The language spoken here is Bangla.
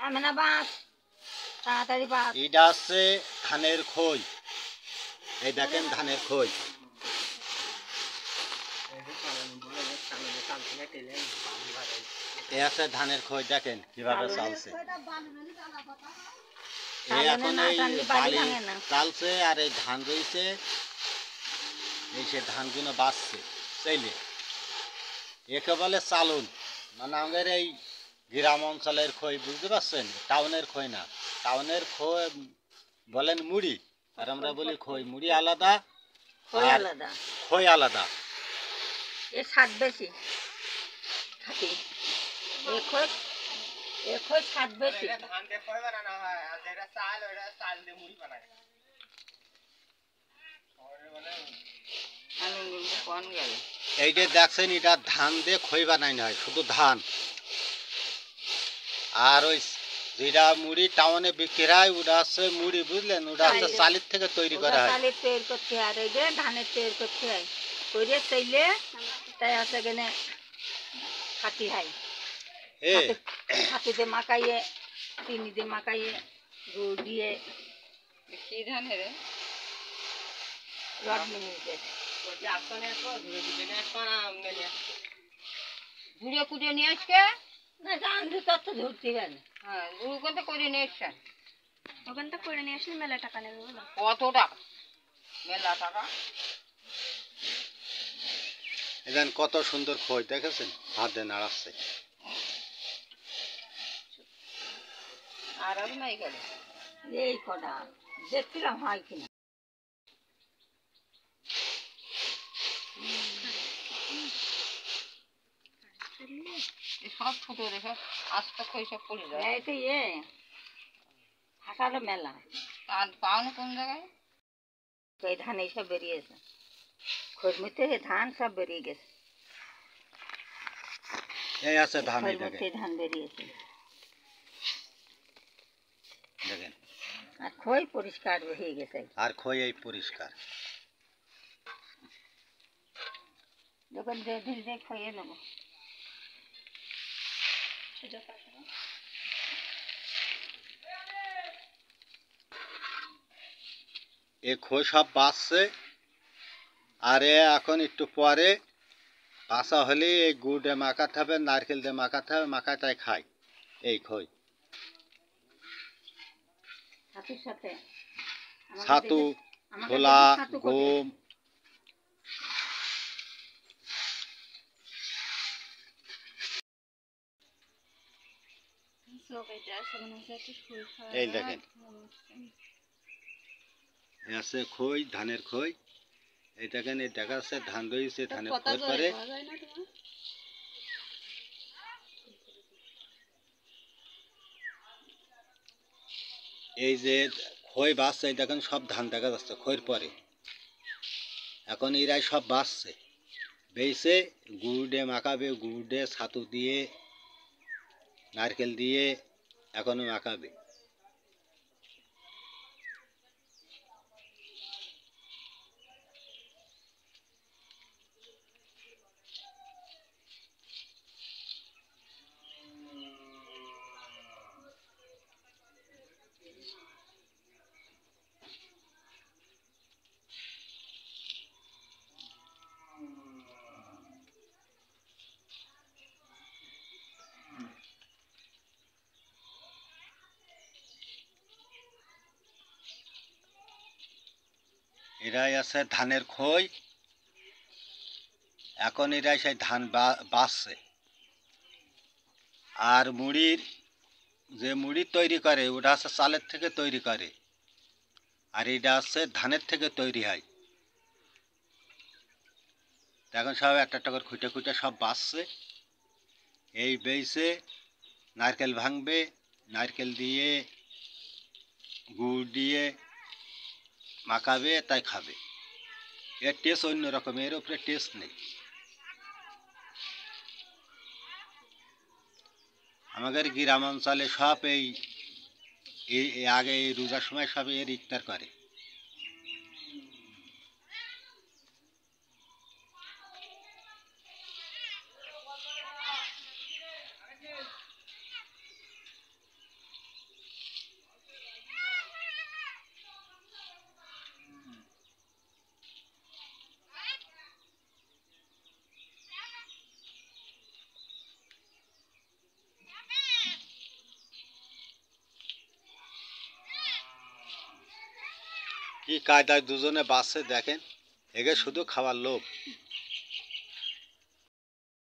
না বাস তাড়াতাড়ি বাস। এটা হচ্ছে ধানের খই। এই দেখেন ধানের খই। এই আছে ধানের খই, দেখেন কিভাবে চালছে। এই এখন এই বালি চালছে আর এই ধান রয়েছে, এই সে ধানগুলো বাঁচছে চাইলে। একে বলে চালুন, মানে আমাদের এই গ্রাম অঞ্চলের খই, বুঝতে পারছেন? টাউনের খই না। টাউনের খই বলেন মুড়ি, আর আমরা বলি খই। মুড়ি আলাদা, খই আলাদা, খই আলাদা। এর স্বাদ বেশি খাঁটি। এ খই স্বাদ বেশি। ধান দিয়ে খই বানানো হয়, আর যেটা চাল ওটা চাল দিয়ে মুড়ি বানায়। এইটা দেখছেন, এটা ধান দিয়ে খই বানানো হয়, শুধু ধান। আর ওই যেটা মুড়ি টাউনে বিক্রি হয় ওটা হচ্ছে মুড়ি, বুঝলেন? ওটা হচ্ছে চালের থেকে তৈরি করা হয়। চালের তৈরি করতে হয়, আর এই যে ধানের তৈরি করতে হয়। করে চাইলে তাই আছে কেনে খাটি হয়। খাটিতে মাখাইয়ে, চিনি দিয়ে মাখাইয়ে, গুড় দিয়ে। কি ধানের রড মিনিটের ঘুরে কুড়ে নিয়ে আসছে না, জান ভিতর তো ধরতে পারে। হ্যাঁ, ওখান থেকে করে নিয়ে এসছেন। ওখান থেকে করে নিয়ে আসলে মেলা টাকা নেবে। কত টাকা? মেলা টাকা। এখানে কত সুন্দর খই দেখেছেন, হাতে নাড়াচ্ছে। আর নাই গেল এই কটা দেখছিলাম হয় কিনা। সব ফুটো রেখে আস্তে খই সব পড়ে যায়। এই তো হাসালো মেলা। আর পাওনি কোন জায়গায়? এই ধান এইসব বেরিয়েছে, খৈর থেকে ধান সব বেরিয়ে গেছে। এই আছে ধান, এই ধান বেরিয়েছে দেখেন। আর খই পরিষ্কার হয়ে গেছে। আর খই এই পরিষ্কার। যখন ধীরে খইয়ে নেব। এ খই সব বাঁচছে, আর এখন একটু পরে বাসা হলে এই গুড় দিয়ে মাখাতে হবে, নারকেল দিয়ে মাখাতে হবে, মাখায় তাই খাই এই খই। ছাতু, ছোলা, গম। এই দেখেন, আছে খই, ধানের খই। এই দেখেন, এই দেখা যাচ্ছে ধান রয়েছে, ধানের খই পরে এই যে খই বাঁচছে, দেখেন সব ধান দেখা যাচ্ছে খইর পরে। এখন এরাই সব বাঁচছে, বেছে গুড় দিয়ে মাখাবে, গুড় দিয়ে ছাতু দিয়ে নারকেল দিয়ে এখনো মাখাবে। এরাই আছে ধানের খই। এখন এরাই সেই ধান বাঁচছে। আর মুড়ির যে মুড়ি তৈরি করে ওটা হচ্ছে চালের থেকে তৈরি করে, আর এটা হচ্ছে ধানের থেকে তৈরি হয়। এখন সব একটা একটা করে খুঁটে খুঁটে সব বাঁচছে। এই বেইছে নারকেল ভাঙবে, নারকেল দিয়ে গুড় দিয়ে মাখাবে, তাই খাবে। এর টেস্ট অন্যরকম, এর উপরে টেস্ট নেই। আমাদের গ্রাম অঞ্চলে সব এই আগে এই রোজার সময় সব এর ইফতার করে। কি কায়দায় দুজনে বাঁচছে দেখেন, এগে শুধু খাওয়ার লোভ।